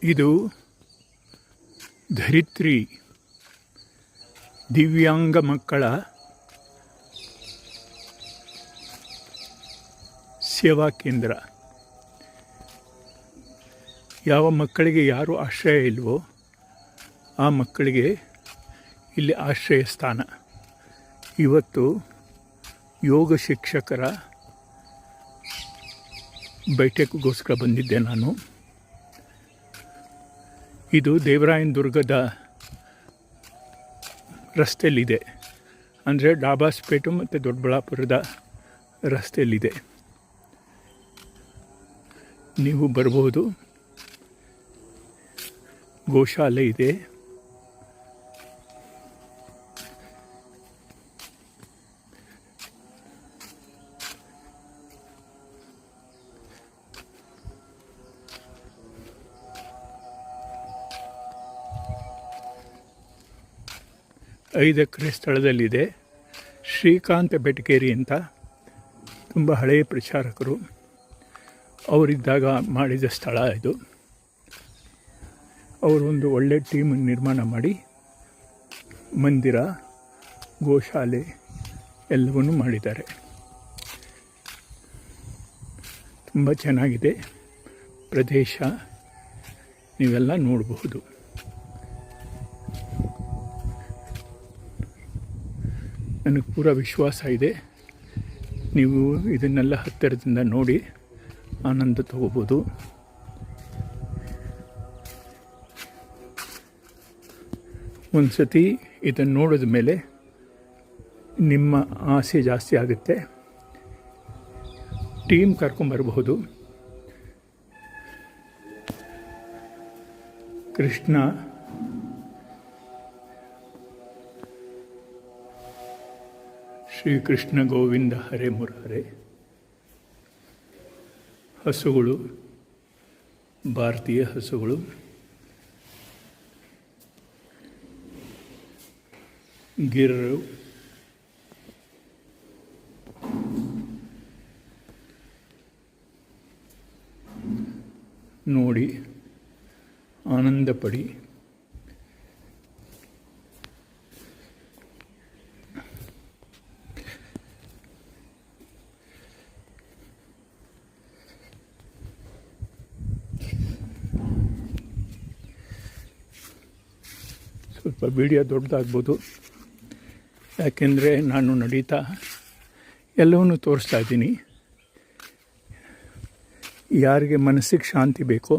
ಇದು ಧರಿತ್ರಿ ದಿವ್ಯಾಂಗ ಮಕ್ಕಳ ಸೇವಾ ಕೇಂದ್ರ. ಯಾವ ಮಕ್ಕಳಿಗೆ ಯಾರು ಆಶ್ರಯ ಇಲ್ವೋ ಆ ಮಕ್ಕಳಿಗೆ ಇಲ್ಲಿ ಆಶ್ರಯ ಸ್ಥಾನ. ಇವತ್ತು ಯೋಗ ಶಿಕ್ಷಕರ ಬೈಠಕ್ಗೋಸ್ಕರ ಬಂದಿದ್ದೆ ನಾನು. ಇದು ದೇವರಾಯನ ದುರ್ಗದ ರಸ್ತೆಯಲ್ಲಿದೆ, ಅಂದರೆ ಡಾಬಾಸ್ಪೇಟು ಮತ್ತು ದೊಡ್ಡಬಳ್ಳಾಪುರದ ರಸ್ತೆಯಲ್ಲಿದೆ. ನೀವು ಬರ್ಬೋದು. ಗೋಶಾಲೆ ಇದೆ. ಐದು ಎಕರೆ ಸ್ಥಳದಲ್ಲಿದೆ. ಶ್ರೀಕಾಂತ ಬೆಟಗೇರಿ ಅಂತ ತುಂಬ ಹಳೆಯ ಪ್ರಚಾರಕರು, ಅವರಿದ್ದಾಗ ಮಾಡಿದ ಸ್ಥಳ ಇದು. ಅವರು ಒಂದು ಒಳ್ಳೆಯ ಟೀಮ್ ನಿರ್ಮಾಣ ಮಾಡಿ ಮಂದಿರ, ಗೋಶಾಲೆ ಎಲ್ಲವನ್ನೂ ಮಾಡಿದ್ದಾರೆ. ತುಂಬ ಚೆನ್ನಾಗಿದೆ ಪ್ರದೇಶ, ನೀವೆಲ್ಲ ನೋಡಬಹುದು. ನನಗೆ ಪೂರ ವಿಶ್ವಾಸ ಇದೆ ನೀವು ಇದನ್ನೆಲ್ಲ ಹತ್ತಿರದಿಂದ ನೋಡಿ ಆನಂದ ತಗೋಬೋದು. ಒಂದು ಸತಿ ಇದನ್ನು ನೋಡಿದ ಮೇಲೆ ನಿಮ್ಮ ಆಸೆ ಜಾಸ್ತಿ ಆಗುತ್ತೆ. ಟೀಮ್ ಕರ್ಕೊಂಬರಬಹುದು. ಕೃಷ್ಣ ಶ್ರೀಕೃಷ್ಣ ಗೋವಿಂದ ಹರೇ ಮುರಾರೇ. ಹಸುಗಳು, ಭಾರತೀಯ ಹಸುಗಳು. ಗಿರ್ರು, ನೋಡಿ ಆನಂದ ಪಡಿ. ಸ್ವಲ್ಪ ವಿಡಿಯೋ ದೊಡ್ಡದಾಗ್ಬೋದು, ಯಾಕೆಂದರೆ ನಾನು ನಡೀತಾ ಎಲ್ಲವನ್ನೂ ತೋರಿಸ್ತಾ ಇದ್ದೀನಿ. ಯಾರಿಗೆ ಮನಸ್ಸಿಗೆ ಶಾಂತಿ ಬೇಕೋ